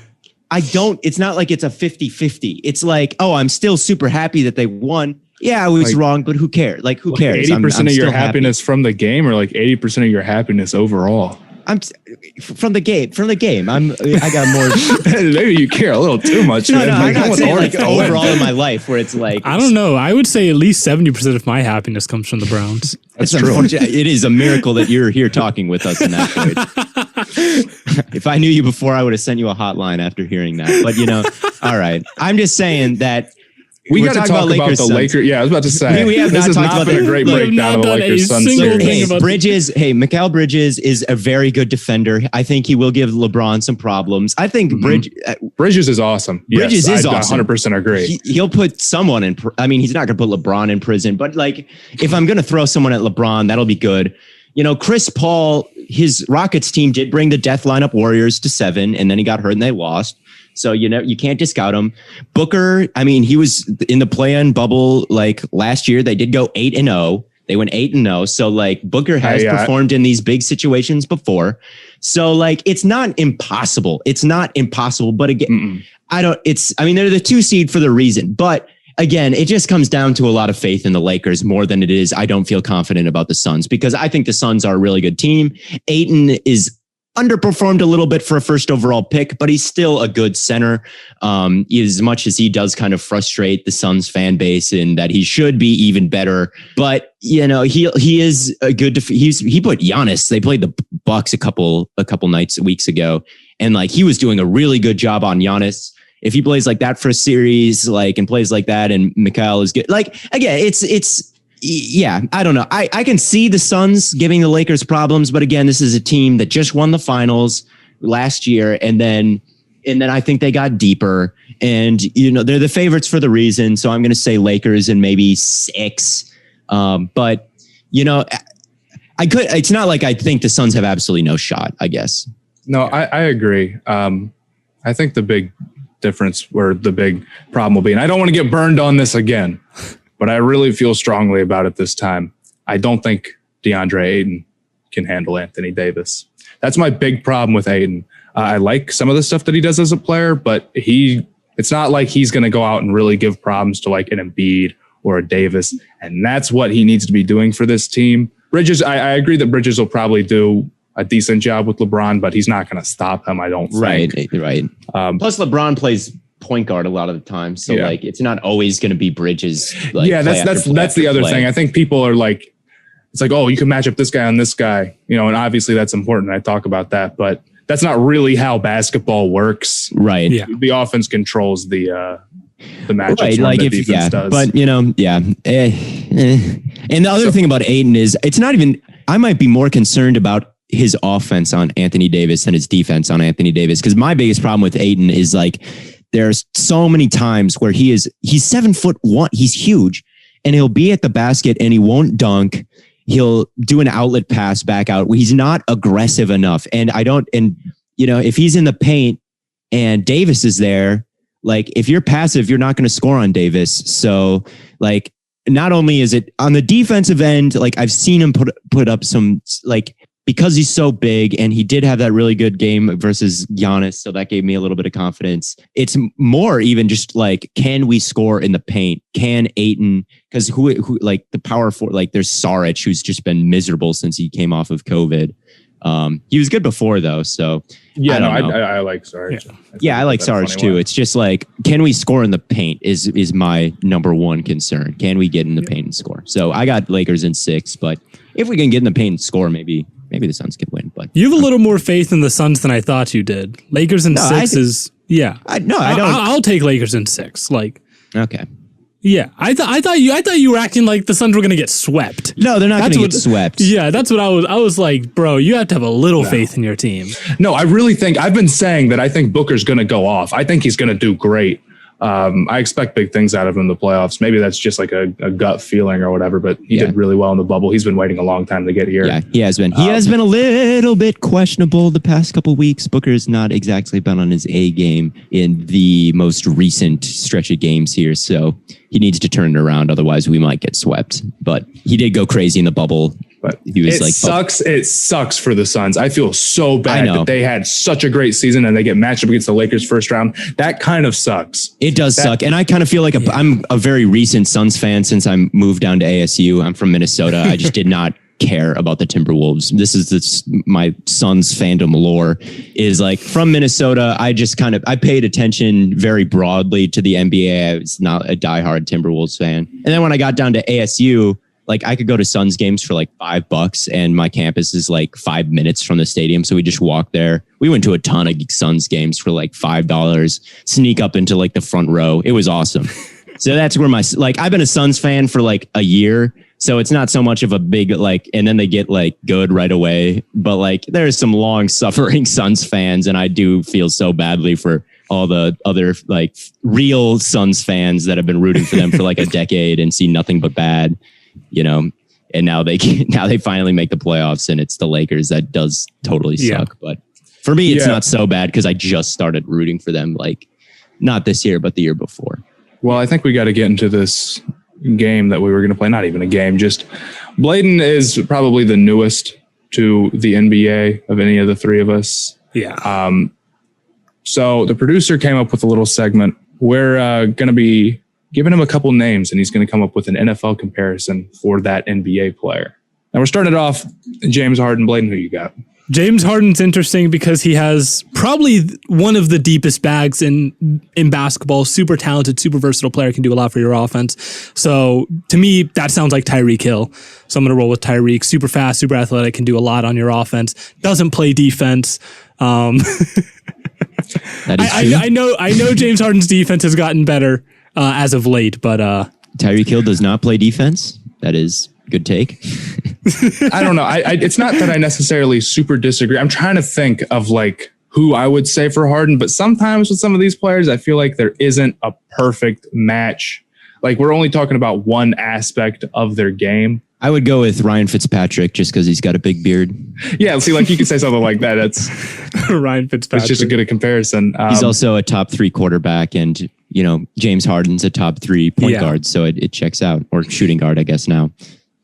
it's not like it's a 50-50. It's like, oh, I'm still super happy that they won. Yeah, I was wrong, but who cares? Like, who cares? 80% of your happiness from the game, or like 80% of your happiness overall? I'm from the game. I got more. Maybe you care a little too much. No, I'm not saying like overall in my life where it's like, I don't know. I would say at least 70% of my happiness comes from the Browns. That's true. It is a miracle that you're here talking with us in that point. If I knew you before, I would have sent you a hotline after hearing that. But all right. I'm just saying that. We got to talk about the Lakers. Yeah, I was about to say. We have this not has not been a great breakdown of the Lakers Suns series. Mikal Bridges is a very good defender. I think he will give LeBron some problems. I think Bridges is awesome. Bridges is awesome. 100% agree. He'll put someone in. He's not going to put LeBron in prison, but like, if I'm going to throw someone at LeBron, that'll be good. Chris Paul, his Rockets team did bring the Death Lineup Warriors to 7, and then he got hurt and they lost. So, you can't discount him. Booker, he was in the play-in bubble like last year. They did go 8-0. They went 8-0. So like Booker has performed in these big situations before. So like, it's not impossible. But again, they're the 2 seed for the reason. But again, it just comes down to a lot of faith in the Lakers more than it is. I don't feel confident about the Suns because I think the Suns are a really good team. Ayton is underperformed a little bit for a first overall pick, but he's still a good center. As much as he does kind of frustrate the Suns fan base in that he should be even better, but he is a good. He put Giannis. They played the Bucks a couple weeks ago, and like he was doing a really good job on Giannis. If he plays like that for a series, and plays like that, and Mikal is good. Like again, yeah, I don't know. I can see the Suns giving the Lakers problems, but again, this is a team that just won the finals last year, and then I think they got deeper, and they're the favorites for the reason. So I'm going to say Lakers and maybe 6. But it's not like I think the Suns have absolutely no shot, I guess. No, I agree. I think the big difference or the big problem will be, and I don't want to get burned on this again, but I really feel strongly about it this time. I don't think DeAndre Ayton can handle Anthony Davis. That's my big problem with Ayton. I like some of the stuff that he does as a player, but it's not like he's going to go out and really give problems to like an Embiid or a Davis. And that's what he needs to be doing for this team. Bridges, I agree that Bridges will probably do a decent job with LeBron, but he's not going to stop him, I don't think. Right. Plus LeBron plays point guard a lot of the time, so like it's not always going to be Bridges. That's the other thing. I think people are like, it's like, oh, you can match up this guy on this guy, and obviously that's important. I talk about that, but that's not really how basketball works. Right. Yeah. The offense controls the matchups. Right. Like the defense does. But And the other thing about Ayton is it's not even. I might be more concerned about his offense on Anthony Davis than his defense on Anthony Davis, because my biggest problem with Ayton is like, there's so many times where he's 7'1", he's huge, and he'll be at the basket and he won't dunk. He'll do an outlet pass back out. He's not aggressive enough. And if he's in the paint and Davis is there, like if you're passive, you're not going to score on Davis. So like, not only is it on the defensive end, like I've seen him put up some, like, because he's so big, and he did have that really good game versus Giannis, so that gave me a little bit of confidence. It's more even just like, can we score in the paint? Can Ayton? Because who like the power forward, like there's Saric, who's just been miserable since he came off of COVID. He was good before though, so yeah. I like Saric. I like Saric too. It's just like, can we score in the paint? Is my number one concern. Can we get in the paint and score? So I got Lakers in 6, but if we can get in the paint and score, maybe the Suns could win. But you have a little more faith in the Suns than I thought you did. Lakers in 6 is I don't. I'll take Lakers in 6. Like, okay. Yeah, I thought you were acting like the Suns were going to get swept. No, they're not going to get swept. Yeah, that's what I was like, bro, you have to have a little faith in your team. No, I really think I've been saying that I think Booker's going to go off. I think he's going to do great. I expect big things out of him in the playoffs. Maybe that's just like a gut feeling or whatever, but he did really well in the bubble. He's been waiting a long time to get here. Yeah, he has been. He has been a little bit questionable the past couple of weeks. Booker's not exactly been on his A game in the most recent stretch of games here, so he needs to turn it around. Otherwise, we might get swept. But he did go crazy in the bubble. But it sucks for the Suns. I feel so bad that they had such a great season and they get matched up against the Lakers first round. That kind of sucks. It does suck. And I kind of feel like I'm a very recent Suns fan since I moved down to ASU. I'm from Minnesota. I just did not care about the Timberwolves. This is my Suns fandom lore is like from Minnesota. I paid attention very broadly to the NBA. I was not a diehard Timberwolves fan. And then when I got down to ASU, like I could go to Suns games for like $5 and my campus is like 5 minutes from the stadium. So we just walked there. We went to a ton of Suns games for like $5, sneak up into like the front row. It was awesome. So that's where I've been a Suns fan for like a year. So it's not so much of a big and then they get like good right away. But like there's some long suffering Suns fans. And I do feel so badly for all the other like real Suns fans that have been rooting for them for like a decade and see nothing but bad. And now they finally make the playoffs and it's the Lakers. That does totally suck. But for me, it's not so bad because I just started rooting for them, like not this year, but the year before. Well, I think we got to get into this game that we were going to play. Not even a game, just Blaiden is probably the newest to the NBA of any of the three of us. Yeah. So the producer came up with a little segment. We're going to be giving him a couple names, and he's going to come up with an NFL comparison for that NBA player. Now we're starting it off. James Harden, Blaiden, who you got? James Harden's interesting because he has probably one of the deepest bags in basketball. Super talented, super versatile player, can do a lot for your offense. So to me, that sounds like Tyreek Hill. So I'm going to roll with Tyreek. Super fast, super athletic, can do a lot on your offense. Doesn't play defense. That is true. I know James Harden's defense has gotten better as of late, but Tyreek Hill does not play defense. That is good take. I don't know. It's not that I necessarily super disagree. I'm trying to think of like who I would say for Harden, but sometimes with some of these players, I feel like there isn't a perfect match. Like we're only talking about one aspect of their game. I would go with Ryan Fitzpatrick just because he's got a big beard. Yeah, see, like you could say something like that. That's Ryan Fitzpatrick. It's just a good comparison. He's also a top 3 quarterback, and James Harden's a top 3 point guard, so it checks out, or shooting guard, I guess now.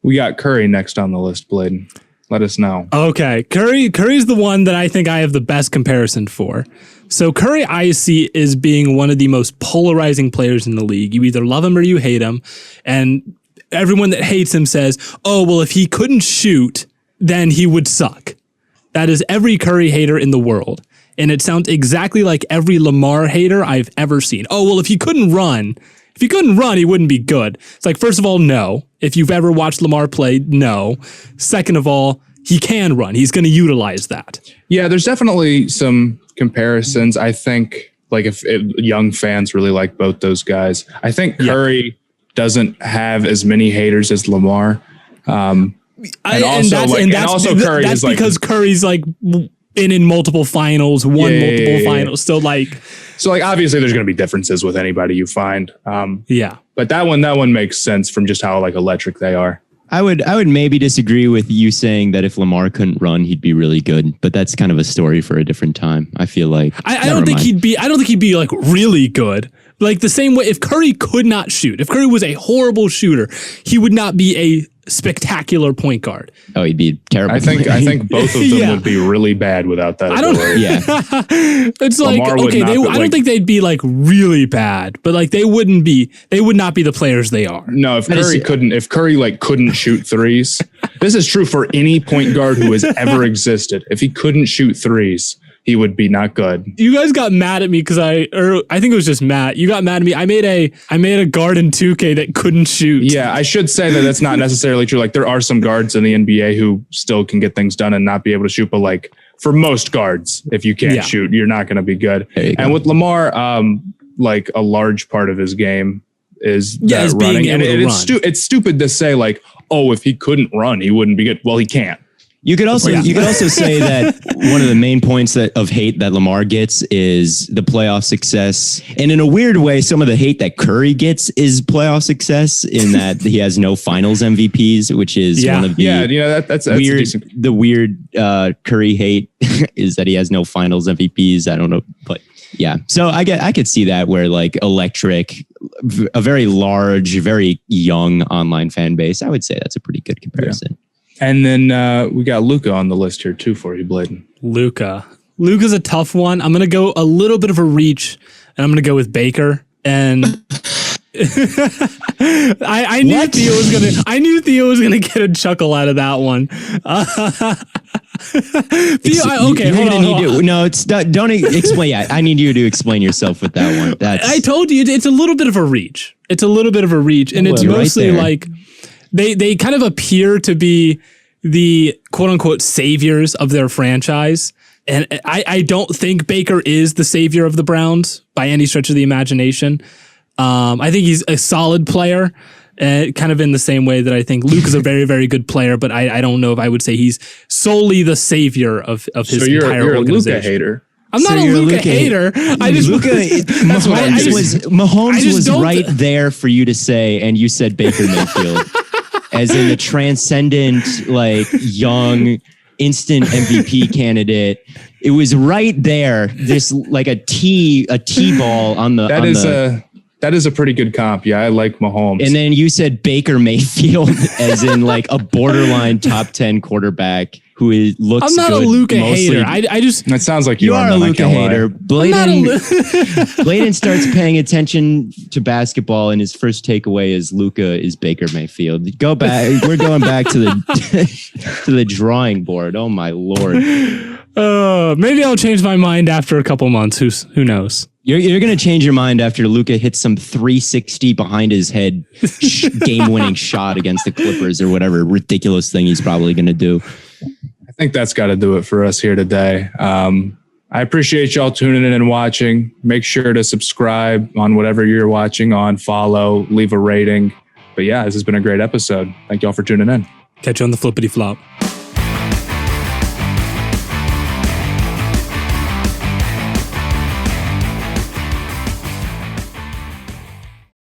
We got Curry next on the list, Blaiden. Let us know. Okay, Curry's the one that I think I have the best comparison for. So Curry, I see as being one of the most polarizing players in the league. You either love him or you hate him, and everyone that hates him says, oh, well, if he couldn't shoot, then he would suck. That is every Curry hater in the world. And it sounds exactly like every Lamar hater I've ever seen. Oh, well, if he couldn't run, he wouldn't be good. It's like, first of all, no. If you've ever watched Lamar play, no. Second of all, he can run. He's going to utilize that. Yeah, there's definitely some comparisons. I think like if young fans really like both those guys. I think Curry doesn't have as many haters as Lamar. Curry is because Curry's like been in multiple finals, won multiple finals. So obviously there's going to be differences with anybody you find. But that one makes sense from just how like electric they are. I would maybe disagree with you saying that if Lamar couldn't run, he'd be really good, but that's kind of a story for a different time. I feel like I don't think he'd be like really good. Like the same way, if Curry could not shoot, if Curry was a horrible shooter, he would not be a spectacular point guard. Oh, he'd be terrible. I think both of them would be really bad without that. It's like, okay, I don't think they'd be like really bad, but like they would not be the players they are. No, if Curry couldn't shoot threes, this is true for any point guard who has ever existed. If he couldn't shoot threes, he would be not good. You guys got mad at me because I think it was just Matt. You got mad at me. I made a guard in 2K that couldn't shoot. Yeah, I should say that that's not necessarily true. Like there are some guards in the NBA who still can get things done and not be able to shoot. But like for most guards, if you can't shoot, you're not going to be good. And with Lamar, like a large part of his game is as running. being able to run. It's stupid to say like, oh, if he couldn't run, he wouldn't be good. Well, he can't. You could also say that one of the main points of hate that Lamar gets is the playoff success, and in a weird way, some of the hate that Curry gets is playoff success in that he has no Finals MVPs, which is one of the that's weird. decent. The weird Curry hate is that he has no Finals MVPs. I don't know, but yeah. So I could see that where like electric, a very large, very young online fan base. I would say that's a pretty good comparison. Yeah. And then we got Luka on the list here too for you, Blaiden. Luka's a tough one. I'm gonna go a little bit of a reach, and I'm gonna go with Baker. And I knew Theo was gonna get a chuckle out of that one. Theo, hold on. Don't explain. Yeah, I need you to explain yourself with that one. I told you it's a little bit of a reach. And it's mostly like. They kind of appear to be the quote unquote saviors of their franchise. And I don't think Baker is the savior of the Browns by any stretch of the imagination. I think he's a solid player, kind of in the same way that I think Luke is a very, very good player, but I don't know if I would say he's solely the savior of his entire you're organization. A Luka hater. I'm not a Luka hater. Mahomes was right there for you to say, and you said Baker Mayfield. As in the transcendent, like young, instant MVP candidate, it was right there. This like a T ball on the. That is a pretty good comp. Yeah, I like Mahomes. And then you said Baker Mayfield, as in like a borderline top 10 quarterback who looks. I'm not good, a Luka hater. I just. That sounds like you are a Luka hater. Blaiden starts paying attention to basketball, and his first takeaway is Luka is Baker Mayfield. Go back. We're going back to the to the drawing board. Oh my Lord. Maybe I'll change my mind after a couple months. Who knows? You're going to change your mind after Luka hits some 360 behind his head game-winning shot against the Clippers or whatever ridiculous thing he's probably going to do. I think that's got to do it for us here today. I appreciate y'all tuning in and watching. Make sure to subscribe on whatever you're watching on, follow, leave a rating. But yeah, this has been a great episode. Thank y'all for tuning in. Catch you on the flippity flop.